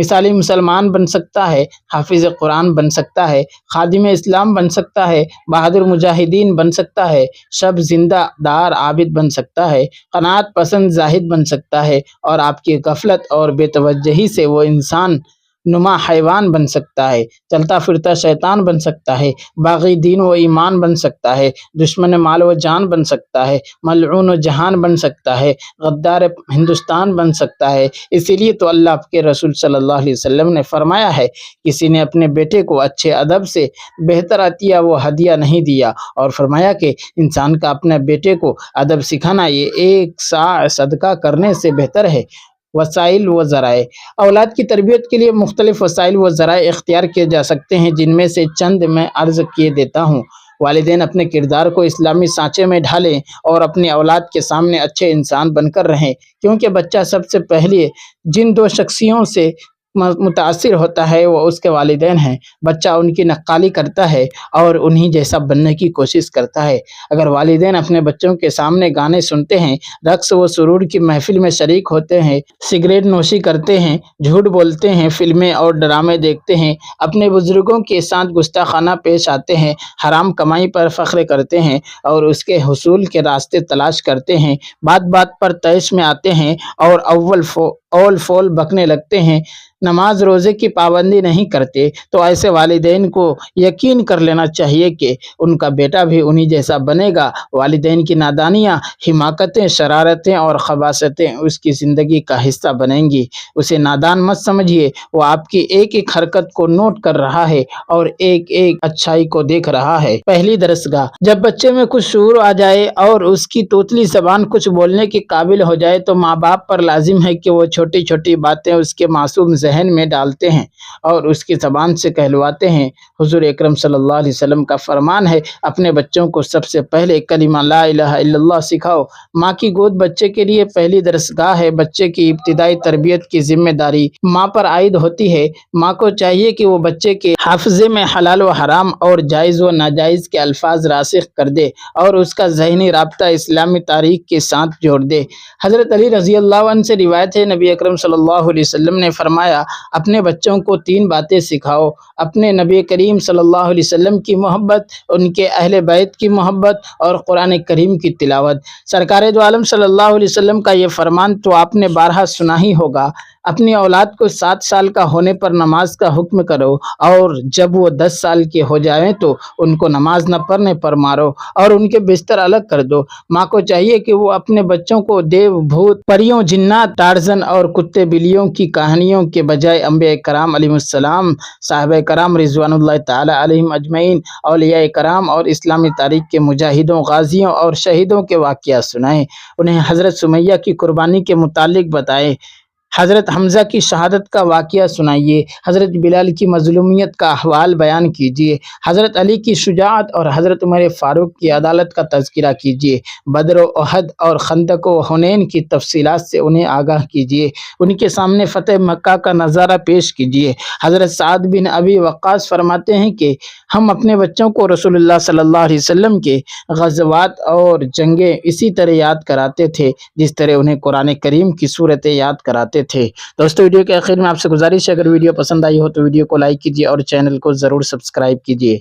مثالی مسلمان بن سکتا ہے، حافظ قرآن بن سکتا ہے، خادم اسلام بن سکتا ہے، بہادر مجاہدین بن سکتا ہے، شب زندہ دار عابد بن سکتا ہے، قناعت پسند زاہد بن سکتا ہے، اور آپ کی غفلت اور بے توجہی سے وہ انسان نما حیوان بن سکتا ہے، چلتا پھرتا شیطان بن سکتا ہے، باغی دین و ایمان بن سکتا ہے، دشمن مال و جان بن سکتا ہے، ملعون و جہان بن سکتا ہے، غدار ہندوستان بن سکتا ہے۔ اسی لیے تو اللہ کے رسول صلی اللہ علیہ وسلم نے فرمایا ہے، کسی نے اپنے بیٹے کو اچھے ادب سے بہتر عطیہ و ہدیہ نہیں دیا، اور فرمایا کہ انسان کا اپنے بیٹے کو ادب سکھانا یہ ایک ساع صدقہ کرنے سے بہتر ہے۔ وسائل و ذرائع، اولاد کی تربیت کے لیے مختلف وسائل و ذرائع اختیار کیے جا سکتے ہیں، جن میں سے چند میں عرض کیے دیتا ہوں۔ والدین اپنے کردار کو اسلامی سانچے میں ڈھالیں اور اپنی اولاد کے سامنے اچھے انسان بن کر رہیں، کیونکہ بچہ سب سے پہلے جن دو شخصیوں سے متاثر ہوتا ہے وہ اس کے والدین ہیں۔ بچہ ان کی نقالی کرتا ہے اور انہی جیسا بننے کی کوشش کرتا ہے۔ اگر والدین اپنے بچوں کے سامنے گانے سنتے ہیں، رقص و سرور کی محفل میں شریک ہوتے ہیں، سگریٹ نوشی کرتے ہیں، جھوٹ بولتے ہیں، فلمیں اور ڈرامے دیکھتے ہیں، اپنے بزرگوں کے ساتھ گستاخانہ پیش آتے ہیں، حرام کمائی پر فخر کرتے ہیں اور اس کے حصول کے راستے تلاش کرتے ہیں، بات بات پر طیش میں آتے ہیں اور اول فول بکنے لگتے ہیں، نماز روزے کی پابندی نہیں کرتے، تو ایسے والدین کو یقین کر لینا چاہیے کہ ان کا بیٹا بھی انہی جیسا بنے گا۔ والدین کی نادانیاں، حماقتیں، شرارتیں اور خباثتیں اس کی زندگی کا حصہ بنیں گی۔ اسے نادان مت سمجھیے، وہ آپ کی ایک ایک حرکت کو نوٹ کر رہا ہے اور ایک ایک اچھائی کو دیکھ رہا ہے۔ پہلی درسگاہ، جب بچے میں کچھ شعور آ جائے اور اس کی توتلی زبان کچھ بولنے کے قابل ہو جائے تو ماں باپ پر لازم ہے کہ وہ چھوٹی چھوٹی باتیں اس کے معصوم ذہن میں ڈالتے ہیں اور اس کی زبان سے کہلواتے ہیں۔ حضور اکرم صلی اللہ علیہ وسلم کا فرمان ہے، اپنے بچوں کو سب سے پہلے کلمہ لا الہ الا اللہ سکھاؤ۔ ماں کی گود بچے کے لیے پہلی درسگاہ ہے۔ بچے کی ابتدائی تربیت کی ذمہ داری ماں پر عائد ہوتی ہے۔ ماں کو چاہیے کہ وہ بچے کے حافظے میں حلال و حرام اور جائز و ناجائز کے الفاظ راسخ کر دے اور اس کا ذہنی رابطہ اسلامی تاریخ کے ساتھ جوڑ دے۔ حضرت علی رضی اللہ عنہ سے روایت ہے، نبی اکرم صلی اللہ علیہ وسلم نے فرمایا، اپنے بچوں کو 3 باتیں سکھاؤ: اپنے نبی کریم صلی اللہ علیہ وسلم کی محبت، ان کے اہل بیت کی محبت اور قرآن کریم کی تلاوت۔ سرکار دو عالم صلی اللہ علیہ وسلم کا یہ فرمان تو آپ نے بارہا سنا ہی ہوگا۔ اپنی اولاد کو 7 سال کا ہونے پر نماز کا حکم کرو اور جب وہ 10 سال کے ہو جائیں تو ان کو نماز نہ پڑھنے پر مارو اور ان کے بستر الگ کر دو۔ ماں کو چاہیے کہ وہ اپنے بچوں کو دیو، بھوت، پریوں، جنات، ٹارزن اور کتے بلیوں کی کہانیوں کے بجائے انبیاء کرام علیہم السلام، صحابہ کرام رضوان اللہ تعالی علیہم اجمعین، اولیاء کرام اور اسلامی تاریخ کے مجاہدوں، غازیوں اور شہیدوں کے واقعات سنائیں۔ انہیں حضرت سمیہ کی قربانی کے متعلق بتائیں، حضرت حمزہ کی شہادت کا واقعہ سنائیے، حضرت بلال کی مظلومیت کا احوال بیان کیجیے، حضرت علی کی شجاعت اور حضرت عمر فاروق کی عدالت کا تذکرہ کیجیے، بدر و احد اور خندق و حنین کی تفصیلات سے انہیں آگاہ کیجیے، ان کے سامنے فتح مکہ کا نظارہ پیش کیجیے۔ حضرت سعد بن ابی وقاص فرماتے ہیں کہ ہم اپنے بچوں کو رسول اللہ صلی اللہ علیہ وسلم کے غزوات اور جنگیں اسی طرح یاد کراتے تھے جس طرح انہیں قرآن کریم کی صورتیں یاد کراتے تھے۔ دوستو، ویڈیو کے آخر میں آپ سے گزارش ہے، اگر ویڈیو پسند آئی ہو تو ویڈیو کو لائک کیجیے اور چینل کو ضرور سبسکرائب کیجیے۔